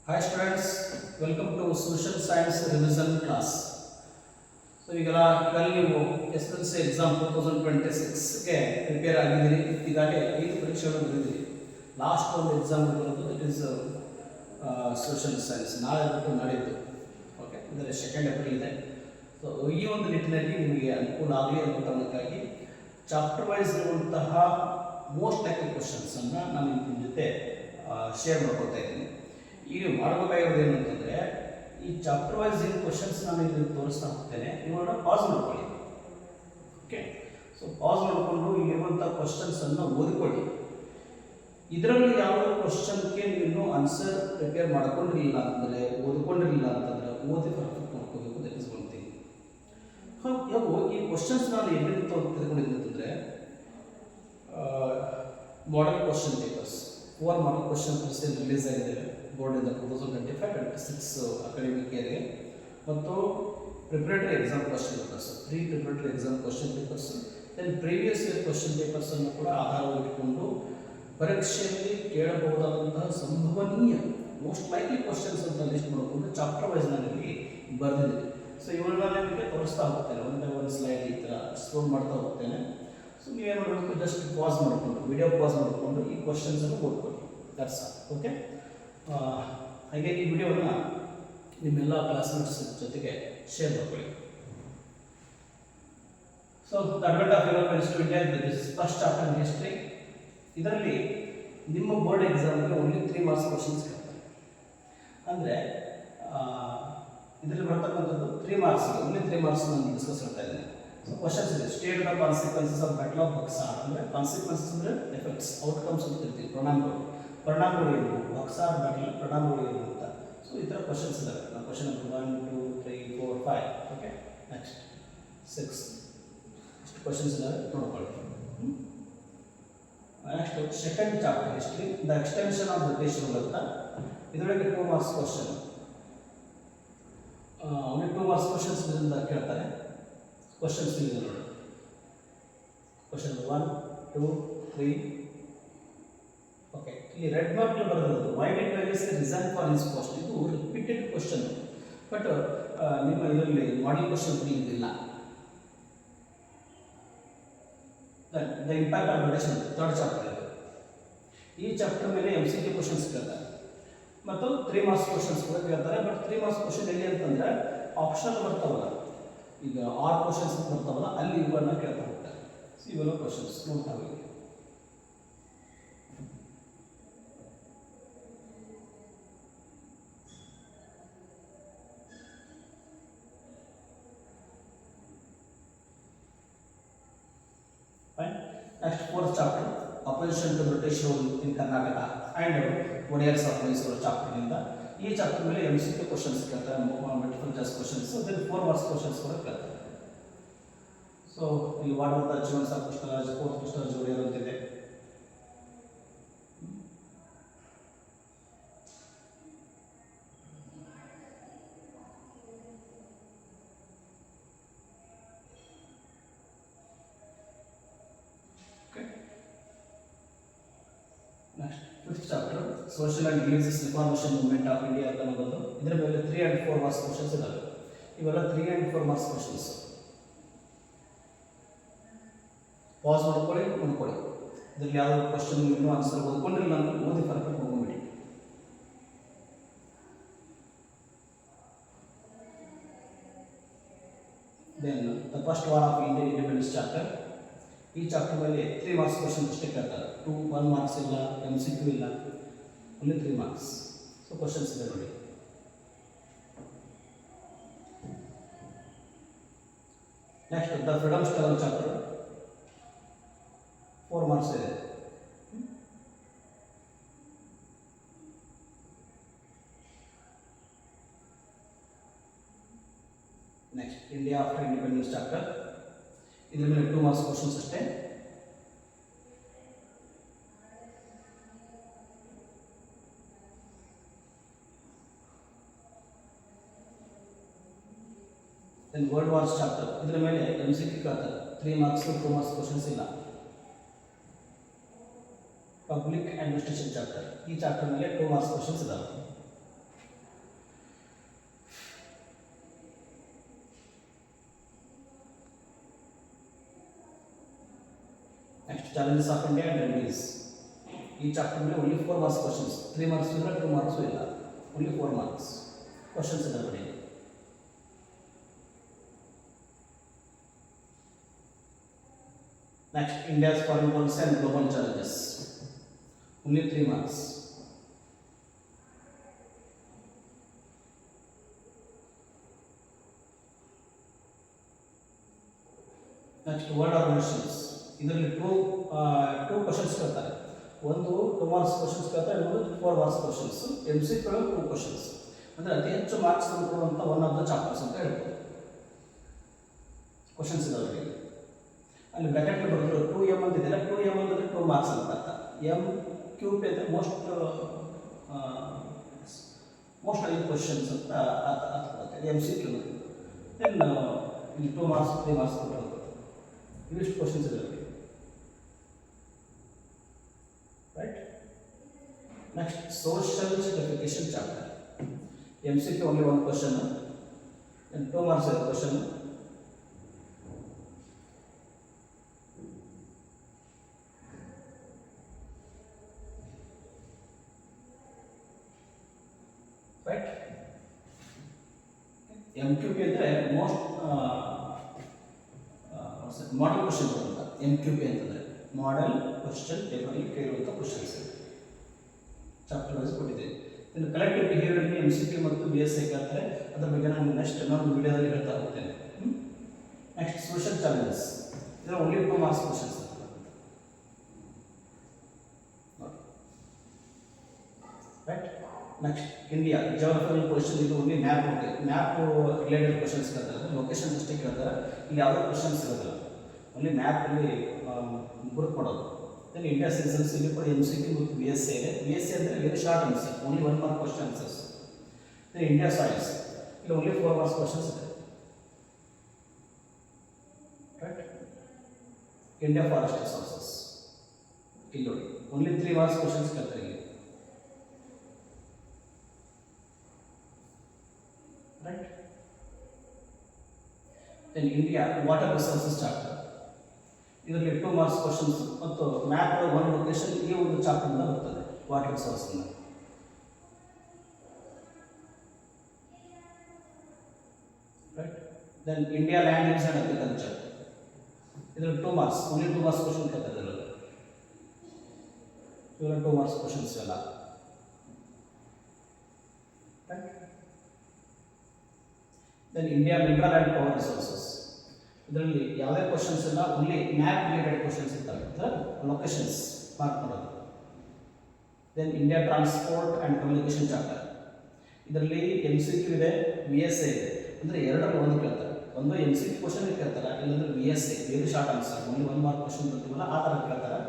Hi students, welcome to Social Science Revision class. So ಈಗಲ್ಲಿ ನೀವು SSLC exam 2026ಗೆ prepare ಆಗಿದ್ದೀರಿ. ಈಗಾಗಲೇ 5 ಪರೀಕ್ಷೆಗಳನ್ನು ಬರೆದಿರಿ. ಲಾಸ್ಟ್ ಒಂದು ಎಕ್ಸಾಮ್ ಬರೋದು ದಟ್ ಈಸ್ ಸೋಷಿಯಲ್ ಸೈನ್ಸ್ ನಾಳೆ ಬಿಟ್ಟು ನಾಡಿದ್ದು. ಓಕೆ, ಇದರ 2 ಏಪ್ರಿಲ್ ಇದೆ. ಸೊ ಈ ಒಂದು ನಿಟ್ಟಿನಲ್ಲಿ ನಿಮಗೆ ಅನುಕೂಲ ಆಗಲಿ ಅನ್ನೋ ಕಾರಣಕ್ಕಾಗಿ ಚಾಪ್ಟರ್ ವೈಸ್ ಇರುವಂತಹ ಮೋಸ್ಟ್ ಲೈಕ್ಲಿ ಕ್ವಶನ್ಸನ್ನು ನಾನು ನಿಮ್ಮ ಜೊತೆ ಶೇರ್ ಮಾಡ್ಕೊಳ್ತಾ ಇದ್ದೀನಿ. ಈಗ ನೀವು ಮಾಡಬೇಕಾಗಿರೋದು ಏನು ಅಂತಂದರೆ, ಈ ಚಾಪ್ಟರ್ ವೈಸ್ ಏನು ಕ್ವಶನ್ಸ್ ನಾನು ಇಲ್ಲಿ ತೋರಿಸ್ತಾ ಹೋಗ್ತೇನೆ, ಇವುಗಳನ್ನ ಪಾಸ್ ಮಾಡ್ಕೊಳ್ಳಿ. ಓಕೆ, ಸೊ ಪಾಸ್ ಮಾಡಿಕೊಂಡು ಇಲ್ಲಿರುವಂಥ ಕ್ವಶನ್ಸನ್ನು ಓದಿಕೊಳ್ಳಿ. ಇದರಲ್ಲಿ ಯಾವುದೋ ಕ್ವಶನ್ಗೆ ನೀವು ಆನ್ಸರ್ ಪ್ರಿಪೇರ್ ಮಾಡ್ಕೊಂಡಿರಲಿಲ್ಲ ಅಂತಂದರೆ, ಓದ್ಕೊಂಡಿರಲಿಲ್ಲ ಅಂತಂದರೆ ಓದಿ ಪರ್ಫೆಕ್ಟ್ ಮಾಡ್ಕೋಬೇಕು. That is one thing. ಯಾವ ಈ ಕ್ವಶನ್ಸ್ ನಾನು ಎಲ್ಲಿಂದ ತೆಗೆದುಕೊಂಡಿದ್ದೀನಿ ಅಂತಂದರೆ, model question papers 4 model question papers release ಆಗಿದ್ದಾವೆ ಬೋರ್ಡಿಂದ 2025-26 ಅಕಾಡೆಮಿಕ್ ಇಯರ್ಗೆ. ಮತ್ತು preparatory exam question papers, 3 preparatory exam question papers, then previous year question ಪೇಪರ್ಸನ್ನು ಕೂಡ ಆಧಾರವಾಗಿಟ್ಟುಕೊಂಡು ಪರೀಕ್ಷೆಯಲ್ಲಿ ಕೇಳಬಹುದಾದಂತಹ ಸಂಭವನೀಯ ಮೋಸ್ಟ್ ಲೈಕ್ಲಿ ಕ್ವಶನ್ಸ್ ಅಂತ ಲಿಸ್ಟ್ ಮಾಡಿಕೊಂಡು ಚಾಪ್ಟರ್ ವೈಸ್ ನಾನಲ್ಲಿ ಬರೆದಿದ್ದೀನಿ. ಸೊ ಇವುಗಳನ್ನ ನಿಮಗೆ ತೋರಿಸ್ತಾ ಹೋಗ್ತೇನೆ, ಒಂದು ಸ್ಲೈಡ್ ಈ ಥರ ಸ್ಕ್ರೋಲ್ ಮಾಡ್ತಾ ಹೋಗ್ತೇನೆ. ಸೊ ನೀವೇನು ಮಾಡಬೇಕು, ಜಸ್ಟ್ ಪಾಸ್ ಮಾಡಿಕೊಂಡು ವಿಡಿಯೋ ಪಾಸ್ ಮಾಡಿಕೊಂಡು ಈ ಕ್ವಶನ್ಸನ್ನು ಓದ್ಕೊಳ್ಳಿ. That's all. ಓಕೆ, ಹಾಗೆ ಈ ವಿಡಿಯೋವನ್ನು ನಿಮ್ಮೆಲ್ಲ ಕ್ಲಾಸ್ಮೇಟ್ಸ್ ಜೊತೆಗೆ ಶೇರ್ ಮಾಡ್ಕೊಳ್ಳಿ. So the advent of developments to India, this first chapter in history. ಇದರಲ್ಲಿ ನಿಮ್ಮ ಬೋರ್ಡ್ ಎಕ್ಸಾಮ್ಗೆ ಓನ್ಲಿ 3 ಮಾರ್ಕ್ಸ್ ಕ್ವಶನ್ಸ್ ಕೇಳ್ತಾರೆ. ಅಂದರೆ ಇದರಲ್ಲಿ ಬರ್ತಕ್ಕಂಥದ್ದು 3 ಮಾರ್ಕ್ಸ್, ಓನ್ಲಿ 3 ಮಾರ್ಕ್ಸ್ ನಾನು ಡಿಸ್ಕಸ್ ಮಾಡ್ತಾ ಇದ್ದೇನೆ. ಸೊ ಕ್ವಶನ್ಸ್ ಇದೆ, state the consequences of battle of Buxar. ಅಂದರೆ ಕಾನ್ಸಿಕ್ವೆನ್ಸಸ್ ಅಂದರೆ ಎಫೆಕ್ಟ್ಸ್, ಔಟ್ಕಮ್ಸ್ ಅಂತ ಇರ್ತೀವಿ. ಪರಿಣಾಮಗಳು ಏನು, ಬಕ್ಸಾರ್ ಬ್ಯಾಟಲ್ ಪರಿಣಾಮಗಳು ಏನು ಅಂತ. ಸೊ ಈ ಥರ ಕ್ವಶನ್ಸ್ ಇದ್ದಾವೆ. ನಾವು ಕ್ವಶನ್ ನಂಬರ್ 1, 2, 3, 4, 5. ಓಕೆ, ನೆಕ್ಸ್ಟ್ 6 ಇಷ್ಟು ಕ್ವಶನ್ಸ್ ಇದ್ದಾವೆ, ನೋಡ್ಕೊಳ್ಳಿ. Next second chapter history, the extension of British rule ಅಂತ. ಇದರೊಳಗೆ 2 marks question, only 2 marks questions ಇದರಿಂದ ಕೇಳ್ತಾರೆ. ಕ್ವಶನ್ಸ್ ಇದೆ ನೋಡಿ, ಕ್ವಶನ್ 1, 2, 3. ಓಕೆ, ಇಲ್ಲಿ ರೆಡ್ ಮಾರ್ಕ್ ಬರೆದಿರೋದು why did various resign for his post. ಇದು ರಿಪೀಟೆಡ್ ಕ್ವಶನ್, ಬಟ್ ನಿಮ್ಮ ಇದರಲ್ಲಿ ಮಾಡೆಲ್ ಕ್ವಶನ್ ಇದಿಲ್ಲ. The impact of British, third chapter ಇದು. ಈ ಚಾಪ್ಟರ್ ಮೇಲೆ MCQ ಕ್ವಶನ್ಸ್ ಕೇಳ್ತಾರೆ ಮತ್ತು 3 ಮಾರ್ಕ್ಸ್ ಕ್ವಶನ್ಸ್ ಕೂಡ ಕೇಳ್ತಾರೆ. ಬಟ್ 3 ಮಾರ್ಕ್ಸ್ ಕ್ವಶನ್ ಎಲ್ಲಿ ಅಂತಂದರೆ ಆಪ್ಷನ್ ಬರ್ತಾವಲ್ಲ, ಈಗ 6 ಕ್ವಶನ್ಸ್ ಬರ್ತಾವಲ್ಲ, ಅಲ್ಲಿ ಇವುಗಳನ್ನ ಕೇಳ್ತಾ ಹೋಗ್ತಾರೆ. ಸೊ ಇವೆಲ್ಲ ಕ್ವಶನ್ಸ್ ನೋಡ್ತಾ ಹೋಗಿ. Next 4th chapter, opposition to British rule in Karnataka and Warriors of Mysore chapter ಇಂದ ಈ ಚಾಪ್ಟರ್ ಮೇಲೆ MCQ ಕ್ವಶನ್ಸ್ ಕೇಳ್ತಾರೆ, multiple choice questions. Then 4 marks questions ಕೂಡ ಕೇಳ್ತಾರೆ. ಸೊ ಇಲ್ಲಿ what are the achievements of Krishnaraj, 4th Krishnaraja Wodeyar ಅಂತಿದೆ. Next 5th chapter, social and religious reformation movement of India ಅಂತ ಅನ್ನೋದು. ಇದರ ಮೇಲೆ 3 and 4 ಮಾರ್ಕ್ಸ್ ಕ್ವಶನ್ಸ್ ಇದ್ದಾವೆ. ಇವೆಲ್ಲ 3 and 4 ಮಾರ್ಕ್ಸ್ ಕ್ವಶನ್ಸ್. ಪಾಸ್ ಮಾಡ್ಕೊಳ್ಳಿ. ಇದರಲ್ಲಿ ಯಾವುದೋ ಕ್ವಶನ್ ಇನ್ನೂ ಆನ್ಸರ್ ಓದ್ಕೊಂಡಿರಲಿಲ್ಲ ಅಂದ್ರೆ ಓದಿ ಪರ್ಫೆಕ್ಟ್ ಹೋಗ್ಬಿಡಿ. Then the first war of Indian independence chapter. ಈ ಚಾಪ್ಟರ್ ಮೇಲೆ 3 ಮಾರ್ಕ್ಸ್ ಕ್ವಶನ್ ಅಷ್ಟೇ ಕೇಳ್ತಾರೆ. 1 ಮಾರ್ಕ್ಸ್ ಇಲ್ಲ, MCQ ಇಲ್ಲ, ಓನ್ಲಿ 3 ಮಾರ್ಕ್ಸ್. ಸೊ ಕ್ವಶನ್ಸ್ ಇದೆ ನೋಡಿ. Next the freedom struggle chapter, 4 marks ಇದೆ. Next India after independence chapter, ಇದರ ಮೇಲೆ 2 ಮಾರ್ಕ್ಸ್ ಕ್ವಶನ್ಸ್ ಅಷ್ಟೇ. ದೆನ್ ವರ್ಲ್ಡ್ ವಾರ್ಸ್ ಚಾಪ್ಟರ್, ಇದರ ಮೇಲೆ MCQ ಕೇಳ್ತಾರೆ. 3 ಮಾರ್ಕ್ಸ್ 2 ಮಾರ್ಕ್ಸ್ ಕ್ವಶನ್ಸ್ ಇಲ್ಲ. ಪಬ್ಲಿಕ್ ಅಡ್ಮಿನಿಸ್ಟ್ರೇಷನ್ ಚಾಪ್ಟರ್, ಈ ಚಾಪ್ಟರ್ ಮೇಲೆ 2 ಮಾರ್ಕ್ಸ್ ಕ್ವಶನ್ಸ್ ಇದಾವೆ. Next challenges of India and remedies. ಈ ಚಾಪ್ಟರ್ ಮೇಲೆ ಓನ್ಲಿ 4 ಮಾರ್ಕ್ಸ್ ಕ್ವಶನ್ಸ್, 3 ಮಾರ್ಕ್ಸ್ ಇಲ್ಲ, 2 ಮಾರ್ಕ್ಸು ಇಲ್ಲ, ಓನ್ಲಿ 4 ಮಾರ್ಕ್ಸ್ ಕ್ವಶನ್ಸ್ ಇದೆ ಬರೀ. Next India's foreign policy and global challenges, only 3 marks. Next word organisations, ಇದರಲ್ಲಿ ಟೂ ಕ್ವಶನ್ಸ್ ಕೇಳ್ತಾರೆ. ಒಂದು 2 ಮಾರ್ಕ್ಸ್ ಕ್ವಶನ್ಸ್ ಕೇಳ್ತಾರೆ, ಇನ್ನೊಂದು 4 ಮಾರ್ಕ್ಸ್ ಕ್ವಶನ್ಸ್. MCQ 2 ಕ್ವಶನ್ಸ್, ಅಂದರೆ ಅತಿ ಹೆಚ್ಚು ಮಾರ್ಕ್ಸ್ ಕೊಡುವಂಥ ಒನ್ ಆಫ್ ದ ಚಾಪ್ಟರ್ಸ್ ಅಂತ ಹೇಳ್ಬೋದು. ಕ್ವಶನ್ಸ್ ಇದಾವೆ ಅಲ್ಲಿ ಬ್ರ್ಯಾಕೆಟ್ ಬರೆದ್ರು 2M ಅಂತಿದೆಯಲ್ಲ, 2M ಅಂದರೆ 2 ಮಾರ್ಕ್ಸ್ ಅಂತ ಅರ್ಥ. MQP ಅಂದರೆ ಮೋಸ್ಟ್ ಐ ಕ್ವಶನ್ಸ್ ಅಂತ ಅರ್ಥ ಬರುತ್ತೆ. MCQ ದೆನ್ ಇಲ್ಲಿ 2 ಮಾರ್ಕ್ಸ್ 3 ಮಾರ್ಕ್ಸ್ ಕೊಟ್ಟಿರೋದು. ಇವಿಷ್ಟು ಕ್ವಶನ್ಸ್ ಇದಾವೆ, right. Next social certification chapter. MCQ only 1 question, 2 marks ಇದೆ ಕ್ವಶನ್. ರೈಟ್. MQP ಅಂದರೆ ಮೋಸ್ಟ್ ಮಾಡೆಲ್ ಕ್ವಶನ್ ಬರುವಂಥ. MQP ಅಂತಂದರೆ ಮಾಡೆಲ್ ಕ್ವಶನ್ ಪೇಪರಲ್ಲಿ ಕೇಳುವಂಥ ಕ್ವಶನ್ಸ್ ಚಾಪ್ಟರ್ ವೈಸ್ ಕೊಟ್ಟಿದೆ. ಇನ್ನು ಕಲೆಕ್ಟಿವ್ ಬಿಹೇವಿಯರ್ಗೆ MCQ ಮತ್ತು BSA ಕೇಳ್ತಾರೆ, ಅದ್ರ ಬಗ್ಗೆ ನಾನು ನೆಕ್ಸ್ಟ್ ಇನ್ನೊಂದು ವಿಡಿಯೋದಲ್ಲಿ ಹೇಳ್ತಾ ಹೋಗ್ತೇನೆ. ನೆಕ್ಸ್ಟ್ ಸೋಷಿಯಲ್ ಚಾಲೆಂಜಸ್, ಇದರ only 2 marks questions. Right. Next India geographical question, ಇದು ಓನ್ಲಿ ಮ್ಯಾಪ್ ರಿಲೇಟೆಡ್ ಕ್ವಶನ್ಸ್ ಕೇಳ್ತಾರೆ, ಲೊಕೇಶನ್ಸ್ ಅಷ್ಟೇ ಕೇಳ್ತಾರೆ. ಇಲ್ಲಿ ಯಾವುದೇ ಕ್ವಶನ್ಸ್ ಇರೋದಿಲ್ಲ, ಓನ್ಲಿ ಮ್ಯಾಪಲ್ಲಿ ಗುರುತು ಕೊಡೋದು. ದೆನ್ ಇಂಡಿಯಾ ಸಿಟಿಸನ್ಸ್, ಇಲ್ಲಿ ಕೂಡ MCQ ಮತ್ತು BSA ಇದೆ. BSA ಅಂದರೆ very short answer, only 1 mark question answers. Then India soils, ಇಲ್ಲಿ ಓನ್ಲಿ 4 ಮಾರ್ಕ್ಸ್ ಕ್ವಶನ್ಸ್ ಇದೆ. ರೈಟ್. ಇಂಡಿಯಾ ಫಾರೆಸ್ಟ್ ರಿಸೋರ್ಸಸ್, ಇಲ್ಲಿ ನೋಡಿ ಓನ್ಲಿ 3 ಮಾರ್ಕ್ಸ್ ಕ್ವಶನ್ಸ್ ಕೇಳ್ತಾರೆ ಇಲ್ಲಿ. Right. Then India water resources chapter, ಇದರಲ್ಲಿ 2 ಮಾರ್ಕ್ಸ್ ಕ್ವಶನ್ಸ್ ಮತ್ತು ಮ್ಯಾಪ್ 1 ಲೊಕೇಶನ್ ಈ ಒಂದು ಚಾಪ್ಟರ್ನಿಂದ ಬರ್ತದೆ, ವಾಟರ್ ರಿಸೋರ್ಸಿಂದ. Right. Then India land use and agriculture, ಇದರಲ್ಲಿ 2 ಮಾರ್ಕ್ಸ್, ಓನ್ಲಿ 2 ಮಾರ್ಕ್ಸ್ ಕ್ವಶನ್ ಕೇಳ್ತಾರೆ. ಇವೆಲ್ಲ 2 ಮಾರ್ಕ್ಸ್ ಕ್ವಶನ್ಸ್ ಎಲ್ಲ. Right. Then India mineral and power resources, ಇದರಲ್ಲಿ ಯಾವುದೇ ಕ್ವಶನ್ಸ್ ಇಲ್ಲ, ಓನ್ಲಿ ಮ್ಯಾಪ್ ರಿಲೇಟೆಡ್ ಕ್ವಶನ್ಸ್ ಇರ್ತವೆ, ಅಂದರೆ ಲೊಕೇಶನ್ಸ್ ಮಾರ್ಕ್ ಮಾಡೋದು. Then India transport and communication chapter, ಇದರಲ್ಲಿ MCQ ಇದೆ, BSA ಇದೆ, ಅಂದರೆ ಎರಡರಲ್ಲಿ ಒಂದು ಕೇಳ್ತಾರೆ. ಒಂದು MCQ ಕ್ವಶನ್ ಕೇಳ್ತಾರೆ, ಇಲ್ಲಾಂದರೆ BSA very short answer, only 1 mark question ಬರ್ತೀವಲ್ಲ ಆ ಥರ ಕೇಳ್ತಾರೆ.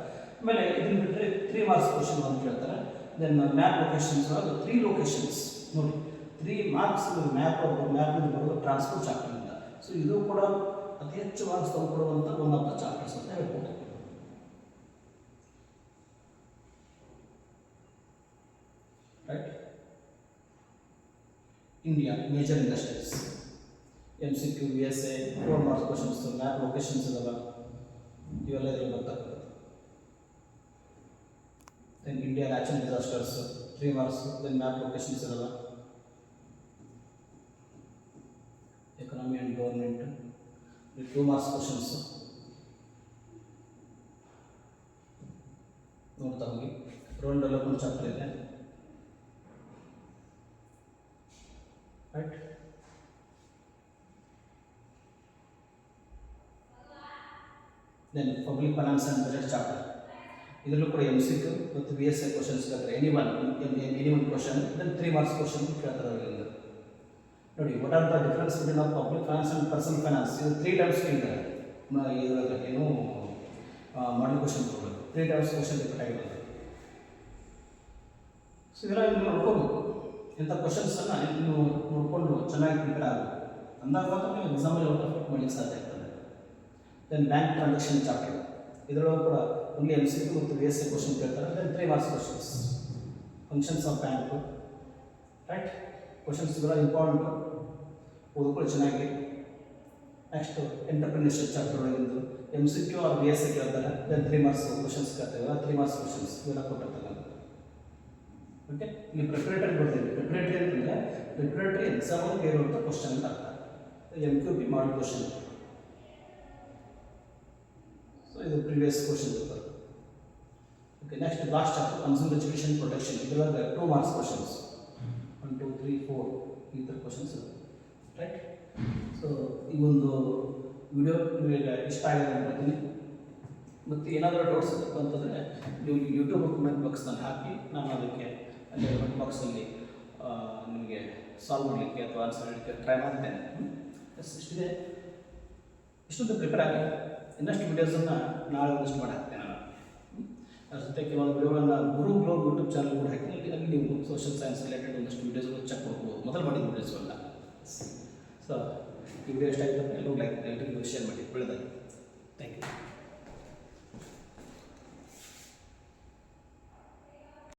ಆಮೇಲೆ ಇದನ್ನು ಬಿಟ್ಟರೆ 3 ಮಾರ್ಕ್ಸ್ ಕ್ವಶನ್ ಒಂದು ಕೇಳ್ತಾರೆ. ದೆನ್ ಮ್ಯಾಪ್ ಲೊಕೇಶನ್ಸ್ ಒಳಗೆ 3 ಲೊಕೇಶನ್ಸ್ ನೋಡಿ, 3 ಮಾರ್ಕ್ಸ್ ಮ್ಯಾಪ್ನಿಂದ ಬರೋದು ಟ್ರಾನ್ಸ್ಪೋರ್ಟ್ ಚಾಪ್ಟರ್ನಿಂದ. ಸೊ ಇದು ಕೂಡ ಅತಿ ಹೆಚ್ಚು ಮಾರ್ಕ್ಸ್ ತಂದುಕೊಡುವಂಥ ಒನ್ ಆಫ್ ದ ಚಾಪ್ಟರ್ಸ್ ಅಂತ ಹೇಳ್ಬೋದು. Right. India major industries, MCQ BSA 4 marks questions, map locations ಇದಾವೆ, ಇವೆಲ್ಲ ಇದರಲ್ಲಿ ಬರ್ತಕ್ಕಂಥದ್ದು. Then India natural disasters 3 marks, then map locations ಇದಾವೆ. Economy and government 2 marks questions ನೋಡ್ತಾ ಹೋಗಿ. ರೂರಲ್ ಡೆವಲಪ್ಮೆಂಟ್ ಚಾಪ್ಟರ್ ಇದೆ. Right. Then public finance and budget chapter, ಇದರಲ್ಲೂ ಕೂಡ MCQ ಮತ್ತು BSA ಕ್ವಶನ್ಸ್ ಕೇಳ್ತಾರೆ. Any one question, then 3 marks question ಕೇಳ್ತಾರೆ ಅವರಿಂದ. ನೋಡಿ, what are the difference between of public finance and personal finance, ಇದು 3 ಟೈಮ್ಸ್ ಕೇಳ್ತಾರೆ. ಇದರಲ್ಲಿ ಏನು ಮಾಡಲ್ ಕ್ವಶನ್ ಕೊಡಬೇಕು, 3 ಟೈಮ್ಸ್ ಕ್ವಶನ್ ರಿಪೀಟ್ ಆಗಿರುತ್ತೆ. ಸೊ ಇದೆಲ್ಲ ನೀವು ನೋಡ್ಕೋಬೇಕು, ಇಂಥ ಕ್ವಶನ್ಸನ್ನು ನೀವು ನೋಡಿಕೊಂಡು ಚೆನ್ನಾಗಿ ಪ್ರಿಪೇರ್ ಆಗಬೇಕು. ಅಂದಾಗ ಮಾತ್ರ ನೀವು ಎಕ್ಸಾಮಲ್ಲಿ ಔಟ್ ಆಫ್ ಇಟ್ ಮಾಡಲಿಕ್ಕೆ ಸಾಧ್ಯ ಆಗ್ತದೆ. ದೆನ್ ಬ್ಯಾಂಕ್ ಟ್ರಾನ್ಸಾಕ್ಷನ್ ಚಾಪ್ಟರ್, ಇದರೊಳಗೆ ಕೂಡ ಓನ್ಲಿ MCQ ಮತ್ತು BSA ಕ್ವಶನ್ ಕೇಳ್ತಾರೆ. Then 3 marks questions, functions of bank. Right. Questions ಇವೆಲ್ಲ ಇಂಪಾರ್ಟೆಂಟು, ಓದ್ಕೊಳ್ಳಿ ಚೆನ್ನಾಗಿ. ನೆಕ್ಸ್ಟ್ ಎಂಟರ್ಪ್ರಿನರ್ಶಿಪ್ ಚಾಪ್ಟರ್ ಒಳಗಿಂದು MCQ ಆರ್ BS ಕೇಳ್ತಾರೆ, ದೆನ್ 3 ಮಾರ್ಕ್ಸ್ ಕ್ವಶನ್ಸ್ ಕೇಳ್ತೇವೆ, 3 ಮಾರ್ಕ್ಸ್ ಕ್ವಶನ್ಸ್ ಇವೆಲ್ಲ ಕೊಟ್ಟಿರ್ತಾರೆ. ಓಕೆ, ಇಲ್ಲಿ ಪ್ರಿಪರೇಟರಿ ಬರ್ತೀವಿ. ಪ್ರಿಪರೇಟರಿ ಅಂತಂದರೆ ಪ್ರಿಪರೇಟರಿ ಎಕ್ಸಾಮಲ್ಲಿ ಕೇಳುವಂಥ ಕ್ವಶನ್ ಅಂತ ಅರ್ಥ. MQB model question. ಸೊ ಇದು previous question paper. Okay, next last chapter consumer education protection. ಇದರೊಳಗೆ 2 ಮಾರ್ಕ್ಸ್ ಕ್ವಶನ್ಸ್ 1 2 3 4 ಈ ಥರ ಕ್ವಶನ್ಸ್ ರೈಟ್. ಸೊ ಈ ಒಂದು ವಿಡಿಯೋ ನಿಮಗೆ ಇಷ್ಟ ಆಗಿದೆ ಅನ್ಕೊಳ್ತೀನಿ. ಮತ್ತು ಏನಾದರೂ ಡೌಟ್ಸ್ ಇತ್ತು ಅಂತಂದರೆ ನೀವು ಯೂಟ್ಯೂಬ್ ಕಮೆಂಟ್ ಬಾಕ್ಸ್ನಲ್ಲಿ ಹಾಕಿ, ನಾನು ಅದಕ್ಕೆ ಅಲ್ಲಿ ಕಮೆಂಟ್ ಬಾಕ್ಸಲ್ಲಿ ನಿಮಗೆ ಸಾಲ್ವ್ ಮಾಡಲಿಕ್ಕೆ ಅಥವಾ ಆನ್ಸರ್ ಮಾಡಲಿಕ್ಕೆ ಟ್ರೈ ಮಾಡ್ತೇನೆ. ಇಷ್ಟಿದೆ, ಇಷ್ಟೊಂದು ಪ್ರಿಪೇರ್ ಆಗಿ ಇನ್ನಷ್ಟು ವೀಡಿಯೋಸನ್ನು ನಾಳೆ ಒಂದಷ್ಟು ಮಾಡಿ ಹಾಕ್ತೇನೆ ನಾನು. ಅದ್ರ ಜೊತೆ ಕೆಲವೊಂದು ವಿಡಿಯೋಗಳನ್ನು ಗುರು ಬ್ಲಾಗ್ ಯೂಟ್ಯೂಬ್ ಚಾನಲ್ ಕೂಡ ಹಾಕಿ, ಅಲ್ಲಿ ನೀವು ಸೋಷಿಯಲ್ ಸೈನ್ಸ್ ರಿಲೇಟೆಡ್ ಒಂದಷ್ಟು ವೀಡಿಯೋಸ್ಗಳು ಚೆಕ್ ಮಾಡ್ಬೋದು, ಮೊದಲು ಮಾಡಿದ ವೀಡಿಯೋಸ್ಗಳನ್ನ. ಸೊ ಈ ವಿಡಿಯೋ ಇಷ್ಟ ಆಗಿದ್ದರೆ ಎಲ್ಲರೂ ಲೈಕ್, ಎಲ್ಲರಿಗೂ ಶೇರ್ ಮಾಡಿ. ಒಳ್ಳೆಯದಾಗಿ. Thank you.